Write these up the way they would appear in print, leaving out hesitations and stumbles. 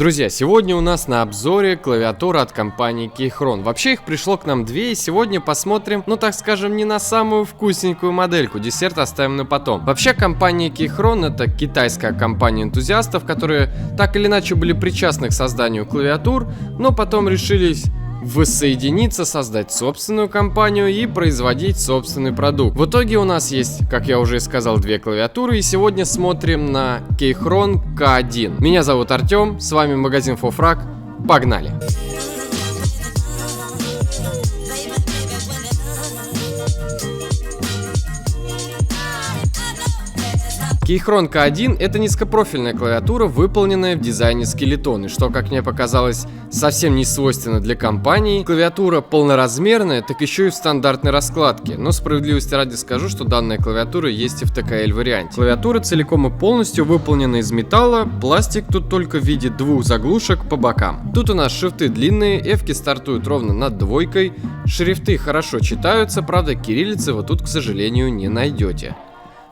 Друзья, сегодня у нас на обзоре клавиатура от компании Keychron. Вообще их пришло к нам две, и сегодня посмотрим, ну так скажем, не на самую вкусненькую модельку, десерт оставим на потом. Вообще компания Keychron — это китайская компания энтузиастов, которые так или иначе были причастны к созданию клавиатур, но потом решились воссоединиться, создать собственную компанию и производить собственный продукт. В итоге у нас есть, как я уже сказал, две клавиатуры, и сегодня смотрим на Keychron K1. Меня зовут Артем, с вами магазин Fofrag. Погнали! Keychron K1 — это низкопрофильная клавиатура, выполненная в дизайне скелетон, и что, как мне показалось, совсем не свойственно для компании. Клавиатура полноразмерная, так еще и в стандартной раскладке, но справедливости ради скажу, что данная клавиатура есть и в ТКЛ варианте. Клавиатура целиком и полностью выполнена из металла, пластик тут только в виде двух заглушек по бокам. Тут у нас шрифты длинные, эвки стартуют ровно над двойкой, шрифты хорошо читаются, правда кириллицы вы тут, к сожалению, не найдете.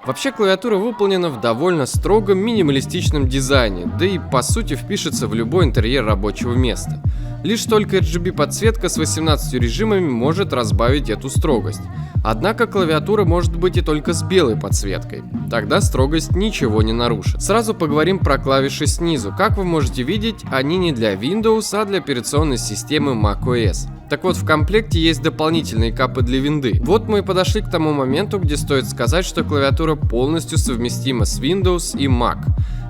Вообще клавиатура выполнена в довольно строгом минималистичном дизайне, да и по сути впишется в любой интерьер рабочего места. Лишь только RGB подсветка с 18 режимами может разбавить эту строгость. Однако клавиатура может быть и только с белой подсветкой, тогда строгость ничего не нарушит. Сразу поговорим про клавиши снизу. Как вы можете видеть, они не для Windows, а для операционной системы macOS. Так вот, в комплекте есть дополнительные капы для винды. Вот мы и подошли к тому моменту, где стоит сказать, что клавиатура полностью совместима с Windows и Mac.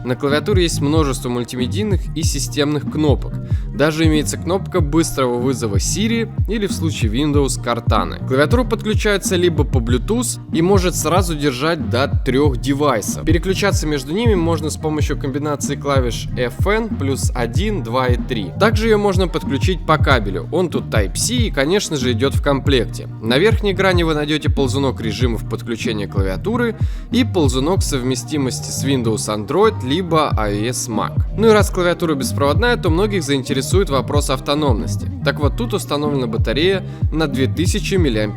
На клавиатуре есть множество мультимедийных и системных кнопок. Даже имеется кнопка быстрого вызова Siri или в случае Windows Cortana. Клавиатура подключается либо по Bluetooth и может сразу держать до 3 девайсов. Переключаться между ними можно с помощью комбинации клавиш FN плюс 1, 2 и 3. Также ее можно подключить по кабелю. Он тут Type-C и, конечно же, идет в комплекте. На верхней грани вы найдете ползунок режимов подключения клавиатуры и ползунок совместимости с Windows Android либо iOS Mac. Ну и раз клавиатура беспроводная, то многих заинтересует вопрос автономности. Так вот, тут установлена батарея на 2000 мАч.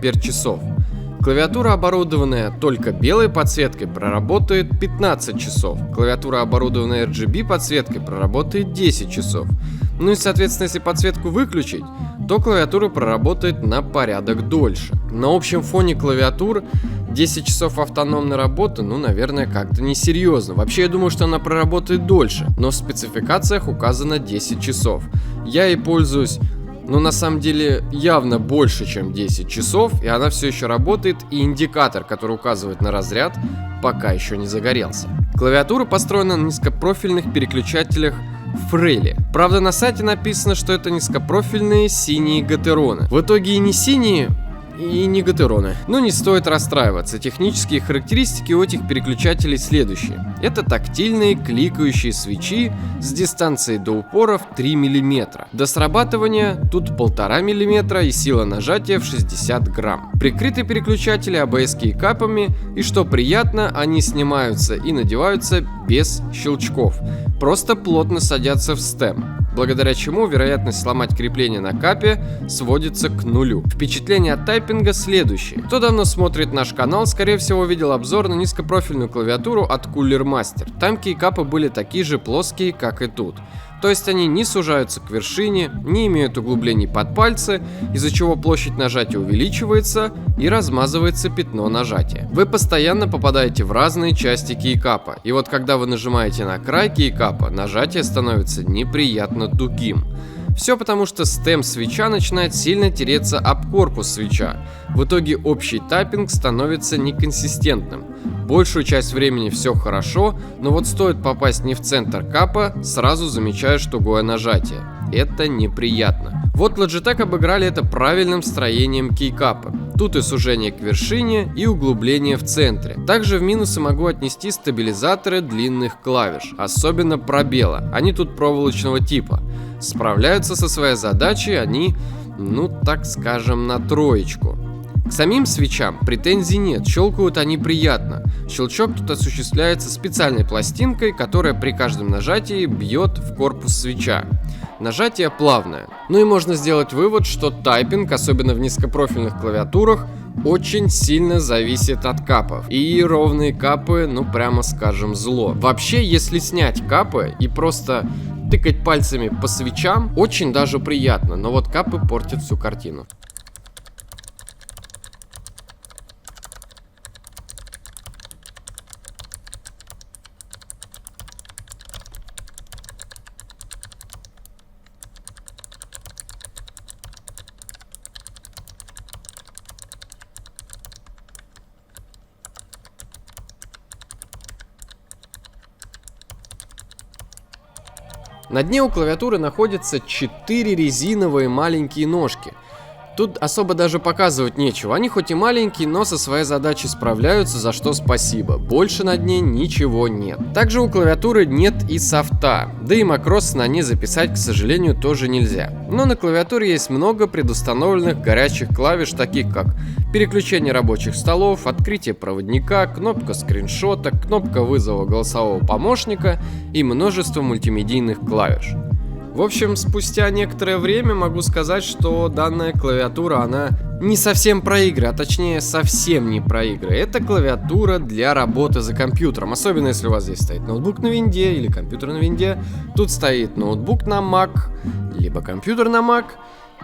Клавиатура, оборудованная только белой подсветкой, проработает 15 часов. Клавиатура, оборудованная RGB подсветкой, проработает 10 часов. Ну и соответственно, если подсветку выключить, то клавиатура проработает на порядок дольше. На общем фоне клавиатур 10 часов автономной работы, ну, наверное, как-то несерьезно. Вообще, я думаю, что она проработает дольше, но в спецификациях указано 10 часов. Я ей пользуюсь, но на самом деле явно больше, чем 10 часов, и она все еще работает, и индикатор, который указывает на разряд, пока еще не загорелся. Клавиатура построена на низкопрофильных переключателях Фрейли. Правда, на сайте написано, что это низкопрофильные синие гатероны. В итоге и не синие, и не гатероны. Но не стоит расстраиваться. Технические характеристики у этих переключателей следующие. Это тактильные кликающие свечи с дистанцией до упора в 3 мм. До срабатывания тут 1,5 мм и сила нажатия в 60 грамм. Прикрыты переключатели ABS кейкапами, и что приятно, они снимаются и надеваются без щелчков. Просто плотно садятся в стем, благодаря чему вероятность сломать крепление на капе сводится к нулю. Впечатление от тайпинга следующее. Кто давно смотрит наш канал, скорее всего видел обзор на низкопрофильную клавиатуру от Cooler Master. Там кейкапы были такие же плоские, как и тут. То есть они не сужаются к вершине, не имеют углублений под пальцы, из-за чего площадь нажатия увеличивается и размазывается пятно нажатия. Вы постоянно попадаете в разные части кейкапа, и вот когда вы нажимаете на край кейкапа, нажатие становится неприятно тугим. Все потому, что стем свеча начинает сильно тереться об корпус свеча. В итоге общий тайпинг становится неконсистентным. Большую часть времени все хорошо, но вот стоит попасть не в центр капа, сразу замечаешь тугое нажатие. Это неприятно. Вот Logitech обыграли это правильным строением кейкапа. Тут и сужение к вершине, и углубление в центре. Также в минусы могу отнести стабилизаторы длинных клавиш, особенно пробела. Они тут проволочного типа. Справляются со своей задачей они, ну так скажем, на троечку. К самим свечам претензий нет, щелкают они приятно. Щелчок тут осуществляется специальной пластинкой, которая при каждом нажатии бьет в корпус свеча. Нажатие плавное. Ну и можно сделать вывод, что тайпинг, особенно в низкопрофильных клавиатурах, очень сильно зависит от капов. И ровные капы, ну прямо скажем, зло. Вообще, если снять капы и просто тыкать пальцами по свечам очень даже приятно, но вот капы портят всю картину. На дне у клавиатуры находятся 4 резиновые маленькие ножки. Тут особо даже показывать нечего, они хоть и маленькие, но со своей задачей справляются, за что спасибо. Больше на дне ничего нет. Также у клавиатуры нет и софта, да и макрос на ней записать, к сожалению, тоже нельзя. Но на клавиатуре есть много предустановленных горячих клавиш, таких как переключение рабочих столов, открытие проводника, кнопка скриншота, кнопка вызова голосового помощника и множество мультимедийных клавиш. В общем, спустя некоторое время могу сказать, что данная клавиатура, она не совсем про игры, а точнее совсем не про игры. Это клавиатура для работы за компьютером, особенно если у вас здесь стоит ноутбук на винде или компьютер на винде. Тут стоит ноутбук на Mac, либо компьютер на Mac.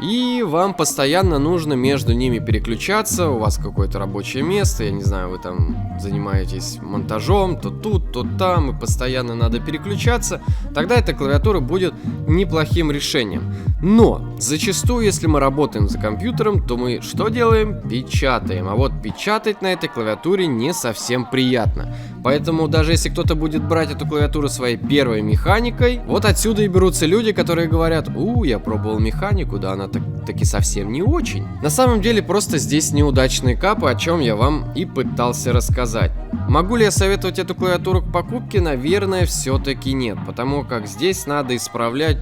И вам постоянно нужно между ними переключаться, у вас какое-то рабочее место, я не знаю, вы там занимаетесь монтажом, то тут, то там, и постоянно надо переключаться, тогда эта клавиатура будет неплохим решением. Но зачастую, если мы работаем за компьютером, то мы что делаем? Печатаем, а вот печатать на этой клавиатуре не совсем приятно. Поэтому даже если кто-то будет брать эту клавиатуру своей первой механикой, вот отсюда и берутся люди, которые говорят: я пробовал механику, да она таки совсем не очень. На самом деле просто здесь неудачные капы, о чем я вам и пытался рассказать. Могу ли я советовать эту клавиатуру к покупке? Наверное, все-таки нет, потому как здесь надо исправлять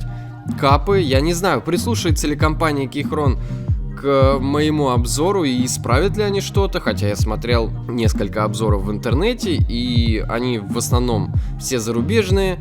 капы. Я не знаю, прислушается ли компания Keychron к моему обзору и исправят ли они что-то, хотя я смотрел несколько обзоров в интернете, и они в основном все зарубежные,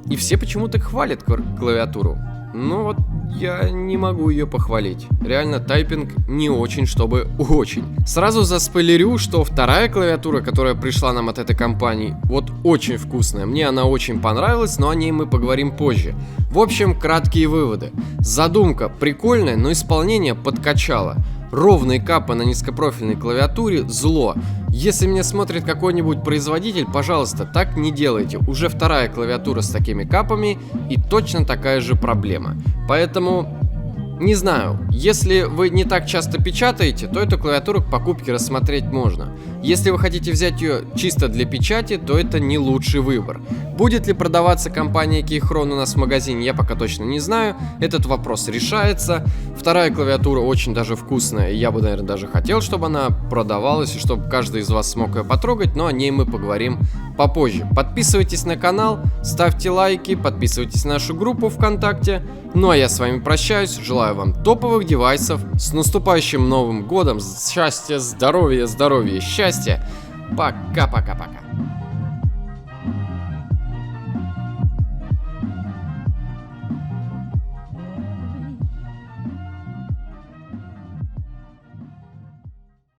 и все почему-то хвалят клавиатуру. Но вот я не могу ее похвалить. Реально, тайпинг не очень, чтобы очень. Сразу заспойлерю, что вторая клавиатура, которая пришла нам от этой компании, вот очень вкусная. Мне она очень понравилась, но о ней мы поговорим позже. В общем, краткие выводы. Задумка прикольная, но исполнение подкачало. Ровные капы на низкопрофильной клавиатуре – зло. Если меня смотрит какой-нибудь производитель, пожалуйста, так не делайте. Уже вторая клавиатура с такими капами и точно такая же проблема. Поэтому, не знаю, если вы не так часто печатаете, то эту клавиатуру к покупке рассмотреть можно. Если вы хотите взять ее чисто для печати, то это не лучший выбор. Будет ли продаваться компания Keychron у нас в магазине, я пока точно не знаю. Этот вопрос решается. Вторая клавиатура очень даже вкусная. Я бы, наверное, даже хотел, чтобы она продавалась и чтобы каждый из вас смог ее потрогать, но о ней мы поговорим попозже. Подписывайтесь на канал, ставьте лайки, подписывайтесь на нашу группу ВКонтакте. Ну а я с вами прощаюсь. Желаю вам топовых девайсов. С наступающим Новым годом. Счастья, здоровья, счастья. Пока-пока-пока.